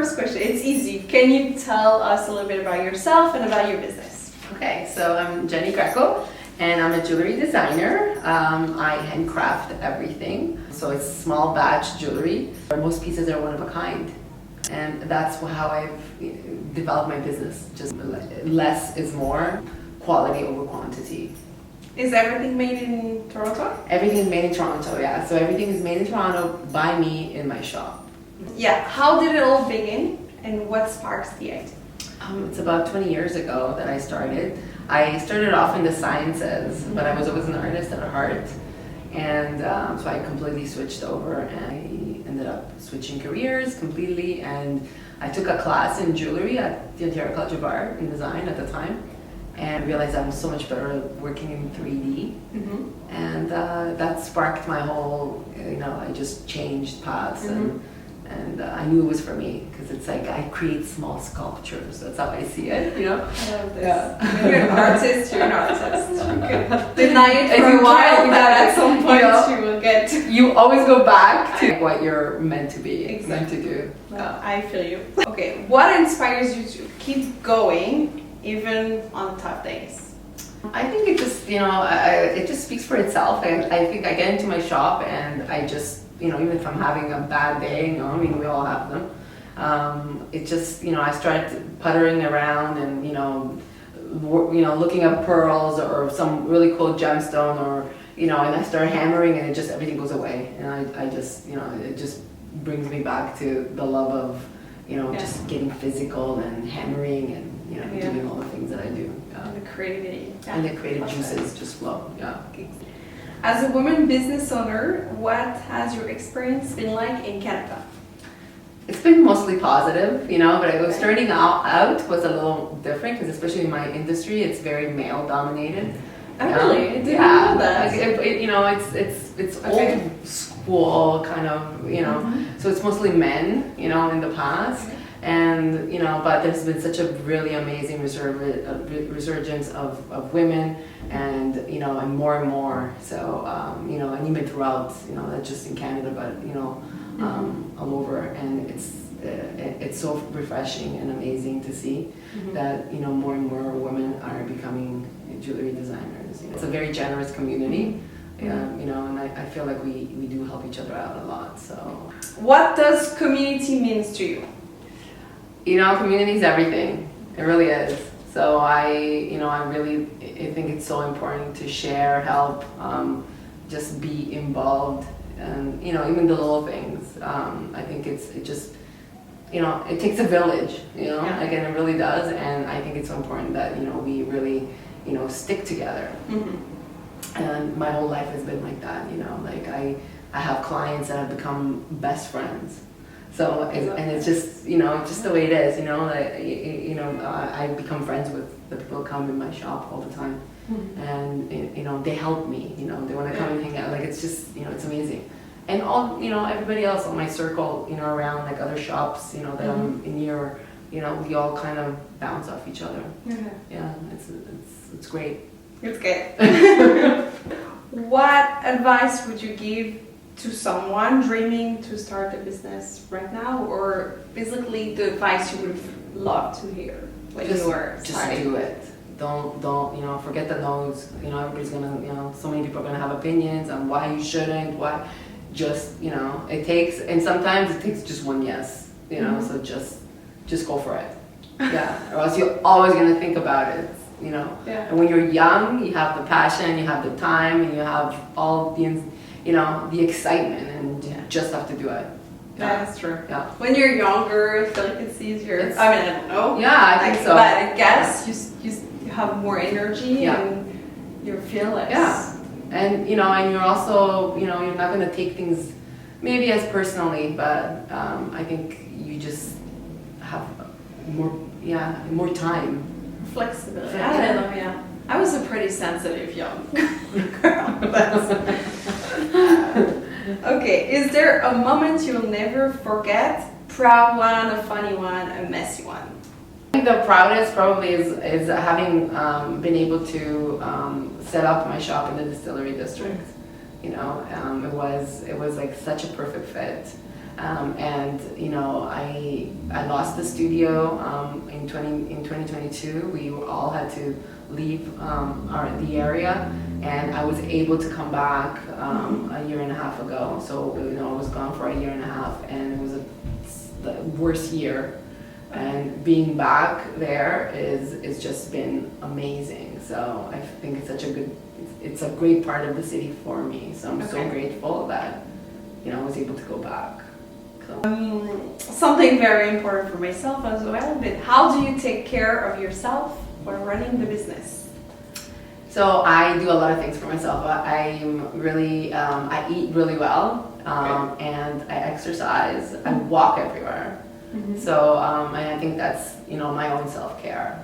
first question. It's easy. Can you tell us a little bit about yourself and about your business? Okay, so I'm Jenny Greco, and I'm a jewelry designer. I handcraft everything, so it's small batch jewelry. Most pieces are one of a kind, and that's how I've developed my business. Just less is more, quality over quantity. Is everything made in Toronto? Everything is made in Toronto, yeah. So everything is made in Toronto by me in my shop. Yeah. How did it all begin, and what sparks the idea? It's about 20 years ago that I started. I started off in the sciences, but I was always an artist at heart. And so I completely switched over, and I ended up switching careers completely. And I took a class in jewelry at the Ontario College of Art in design at the time, and realized I was so much better working in 3D. And that sparked my whole, I just changed paths. And I knew it was for me, because it's like I create small sculptures. That's how I see it, I love this. Yeah. When you're an artist, you're an artist. You can deny it for a while, but at some point you will get... You always go back to what you're meant to be, meant to do. Well, I feel you. Okay, what inspires you to keep going, even on tough days? I think it just, it just speaks for itself. I think I get into my shop and I just, even if I'm having a bad day, we all have them. It just, I started puttering around and, looking at pearls or some really cool gemstone or, and I start hammering and everything goes away. And I just, it just brings me back to the love of, just getting physical and hammering and, doing all the things that I do. And the creativity. And the creative juices just flow, yeah. As a woman business owner, what has your experience been like in Canada? It's been mostly positive, but I was starting out was a little different, because especially in my industry, it's very male dominated. Oh, really? I didn't know that. It's old school kind of, so it's mostly men, in the past. And, but there's been such a really amazing resurgence of women and, and more. So, and even throughout, not just in Canada, but, all over. And it's so refreshing and amazing to see that, more and more women are becoming jewelry designers. It's a very generous community. And I feel like we do help each other out a lot. So, what does community means to you? Community is everything. It really is. So I think it's so important to share, help, just be involved, and even the little things. I think it just it takes a village. Again, it really does, and I think it's so important that we really stick together. And my whole life has been like that. Like I have clients that have become best friends. So, and it's just, just the way it is, I become friends with the people who come in my shop all the time. And, they help me, they want to come and hang out. Like, it's just, it's amazing. And all, everybody else on my circle, around, like other shops, that I'm in near, we all kind of bounce off each other. Yeah, it's great. It's good. What advice would you give to someone dreaming to start a business right now, or basically the advice you would love to hear when you were starting? Just do it. Don't forget the no's. Everybody's gonna, so many people are gonna have opinions on why you shouldn't, why. Just, it takes, and sometimes it takes just one yes, so just go for it. Yeah, or else you're always gonna think about it, Yeah. And when you're young, you have the passion, you have the time, and you have all the excitement, and you just have to do it. Yeah. That's true. Yeah. When you're younger, I feel like it's easier. I don't know. Yeah, I think so. But I guess you have more energy and you feel less. Yeah. And, and you're also, you're not going to take things maybe as personally, but I think you just have more time. Flexibility. I don't know, yeah. I was a pretty sensitive young girl. Okay, is there a moment you'll never forget? Proud one, a funny one, a messy one? I think the proudest probably is having been able to set up my shop in the distillery district. It was like such a perfect fit. And you know, I lost the studio in 2022. We all had to leave the area, and I was able to come back a year and a half ago. So you know, I was gone for a year and a half, and it was the worst year. And being back there is just been amazing. So I think it's a great part of the city for me. So I'm so grateful that, you know, I was able to go back. So. Something very important for myself as well, but how do you take care of yourself while running the business? So I do a lot of things for myself. I'm really, I eat really well, and I exercise. I walk everywhere. So and I think that's, you know, my own self-care.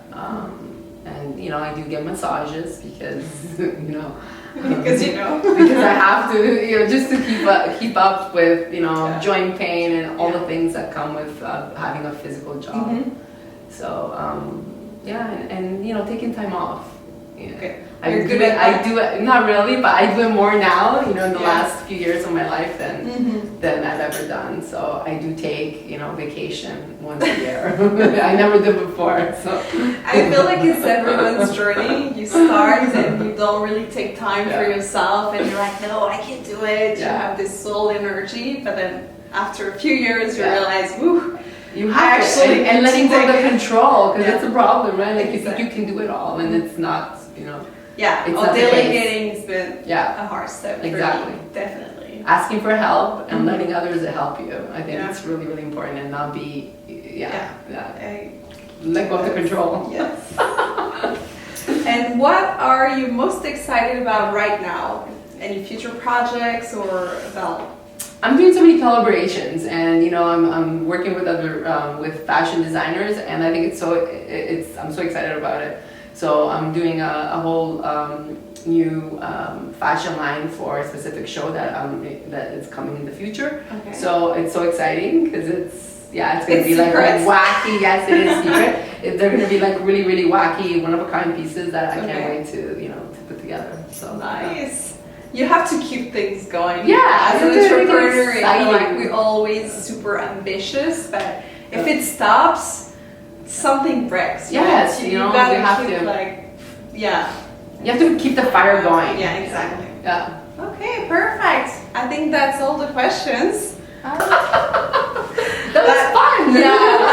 And you know, I do get massages because you know, because I have to, you know, just to keep up with, you know, joint pain and all the things that come with having a physical job. So and you know, taking time off. I do it, not really, but I do it more now, you know, in the last few years of my life than I've ever done. So I do take, you know, vacation once a year. I never did before, so. I feel like it's everyone's journey. You start and you don't really take time for yourself, and you're like, no, I can't do it. You have this soul energy, but then after a few years you realize, woo, you have to, and letting go of the control, because it's a problem, right? Like you think you can do it all, and it's not, you know. Delegating has been a hard step for me, definitely. Asking for help and letting others help you. I think it's really, really important, and not be, let go of the control. Yes. And what are you most excited about right now? Any future projects or about? I'm doing so many collaborations, and you know, I'm working with other with fashion designers, and I think I'm so excited about it. So I'm doing a whole new fashion line for a specific show that is coming in the future. So it's so exciting because it's going to be like wacky. Yes, it is secret. They're going to be like really, really wacky, one of a kind pieces that I can't wait to, you know, to put together. So nice. You have to keep things going. Yeah, as an entrepreneur, I feel like we're always super ambitious, but if it stops, something breaks. Yes, you know, gotta you have keep to. You have to keep the fire going. Yeah, exactly. Yeah. Okay, perfect. I think that's all the questions. That was fun. Yeah.